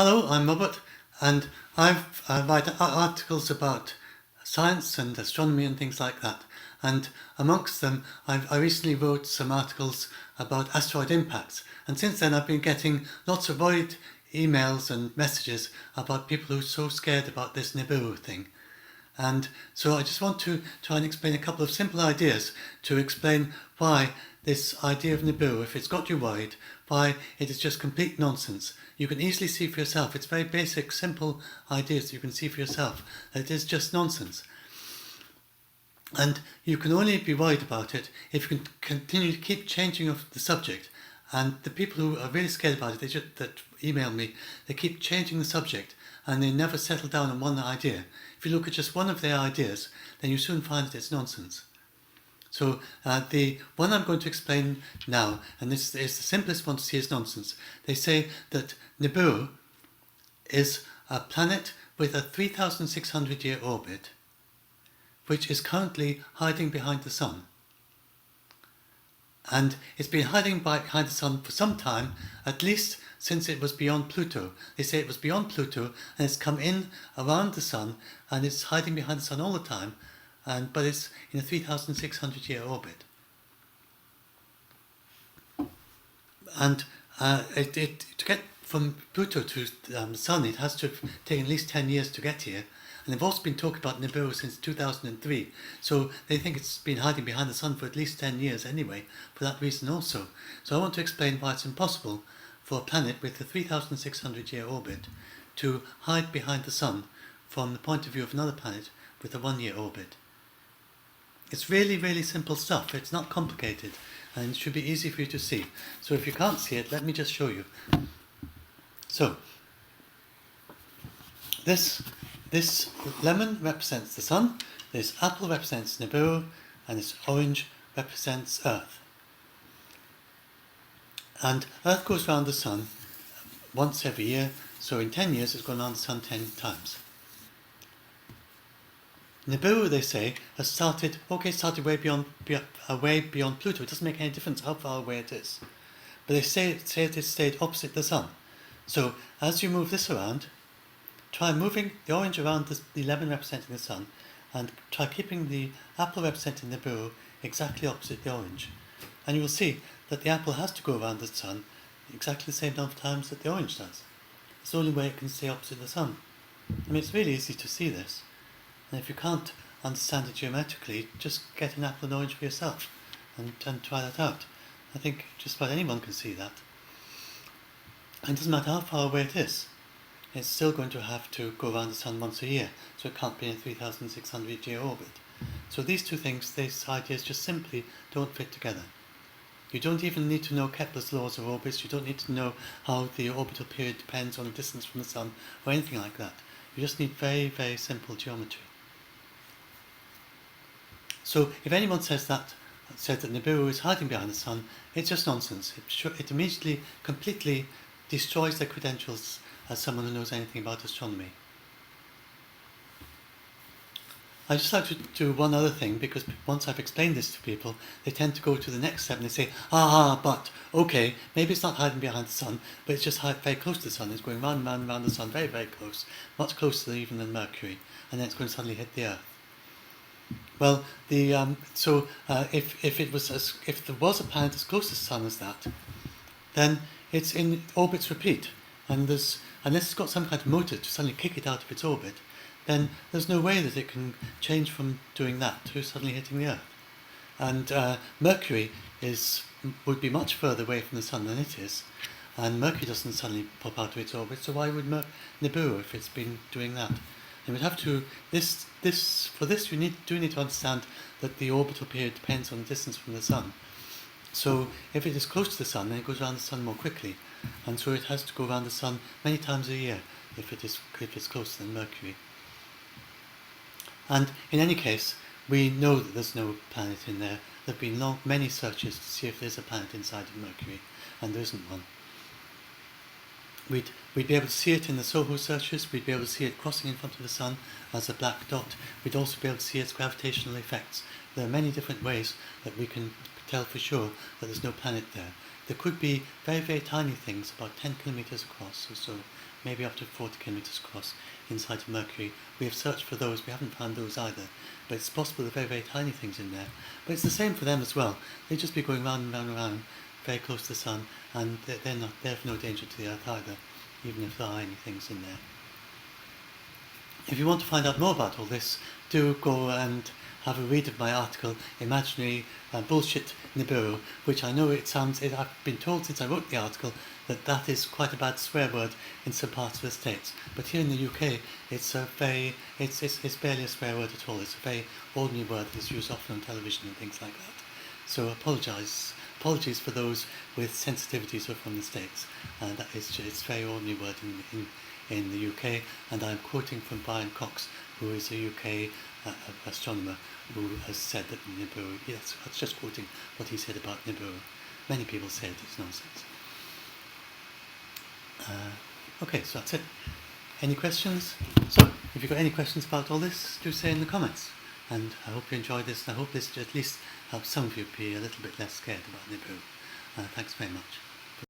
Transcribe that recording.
Hello, I'm Robert, and I write articles about science and astronomy and things like that. And amongst them, I recently wrote some articles about asteroid impacts. And since then, I've been getting lots of worried emails and messages about people who are so scared about this nibiru thing. And so I just want to try and explain a couple of simple ideas to explain why this idea of nibiru, if it's got you worried, why it is just complete nonsense. You can easily see for yourself. It's very basic, simple ideas that you can see for yourself. That it is just nonsense. And you can only be worried about it if you can continue to keep changing the subject. And the people who are really scared about it, that email me, they keep changing the subject and they never settle down on one idea. If you look at just one of their ideas, then you soon find that it's nonsense. So the one I'm going to explain now, and this is the simplest one to see as nonsense, they say that Nibiru is a planet with a 3,600-year orbit, which is currently hiding behind the Sun. And it's been hiding behind the Sun for some time, at least since it was beyond Pluto. They say it was beyond Pluto and it's come in around the Sun and it's hiding behind the Sun all the time, but it's in a 3,600-year orbit. And to get from Pluto to the Sun, it has to have taken at least 10 years to get here. And they've also been talking about Nibiru since 2003, so they think it's been hiding behind the Sun for at least 10 years anyway, for that reason also. So I want to explain why it's impossible for a planet with a 3,600-year orbit to hide behind the Sun from the point of view of another planet with a 1-year orbit. It's really, really simple stuff. It's not complicated, and it should be easy for you to see. So if you can't see it, let me just show you. So, this lemon represents the Sun, this apple represents Nibiru, and this orange represents Earth. And Earth goes around the Sun once every year, so in 10 years it's gone around the Sun 10 times. Nibiru, they say, has started way beyond Pluto. It doesn't make any difference how far away it is. But they say it has stayed opposite the Sun. So as you move this around, try moving the orange around the lemon representing the Sun, and try keeping the apple representing Nibiru exactly opposite the orange. And you will see that the apple has to go around the Sun exactly the same number of times that the orange does. It's the only way it can stay opposite the Sun. I mean, it's really easy to see this. And if you can't understand it geometrically, just get an apple and orange for yourself and try that out. I think just about anyone can see that. And it doesn't matter how far away it is. It's still going to have to go around the Sun once a year, so it can't be in a 3,600-year orbit. So these two things, these ideas just simply don't fit together. You don't even need to know Kepler's laws of orbits, you don't need to know how the orbital period depends on the distance from the Sun, or anything like that. You just need very, very simple geometry. So if anyone says that Nibiru is hiding behind the Sun, it's just nonsense. It immediately, completely destroys their credentials as someone who knows anything about astronomy. I'd just like to do one other thing, because once I've explained this to people, they tend to go to the next step and they say, but, okay, maybe it's not hiding behind the Sun, but it's just very close to the Sun. It's going round and round the Sun, very, very close, much closer even than Mercury, and then it's going to suddenly hit the Earth. Well, if there was a planet as close to the Sun as that, then it's in orbits repeat, and unless it's got some kind of motor to suddenly kick it out of its orbit, then there's no way that it can change from doing that to suddenly hitting the Earth. And Mercury would be much further away from the Sun than it is, and Mercury doesn't suddenly pop out of its orbit, so why would Nibiru, if it's been doing that? And we'd have to, for this you do need to understand that the orbital period depends on the distance from the Sun. So if it is close to the Sun, then it goes around the Sun more quickly, and so it has to go around the Sun many times a year if it's closer than Mercury. And in any case, we know that there's no planet in there. There have been many searches to see if there's a planet inside of Mercury, and there isn't one. We'd be able to see it in the SOHO searches. We'd be able to see it crossing in front of the Sun as a black dot. We'd also be able to see its gravitational effects. There are many different ways that we can tell for sure that there's no planet there. there could be very, very tiny things, about 10 kilometers across or so, maybe up to 40 kilometers across inside of Mercury. We have searched for those, we haven't found those either, but it's possible there are very, very tiny things in there. But it's the same for them as well. They just be going round and round and round, very close to the Sun, and they have no danger to the Earth either, even if there are any things in there. If you want to find out more about all this, do go and have a read of my article, Imaginary Bullshit Nibiru, which I know I've been told since I wrote the article that is quite a bad swear word in some parts of the States. But here in the UK, it's barely a swear word at all. It's a very ordinary word that's used often on television and things like that. So apologies for those with sensitivities who are from the States. It's a very ordinary word in the UK, and I'm quoting from Brian Cox, who is a UK astronomer, who has said that Nibiru, yes, I was just quoting what he said about Nibiru. Many people say it's nonsense. Okay, so that's it. Any questions? So, if you've got any questions about all this, do say in the comments. And I hope you enjoyed this, and I hope this at least helps some of you be a little bit less scared about Nibiru. Thanks very much.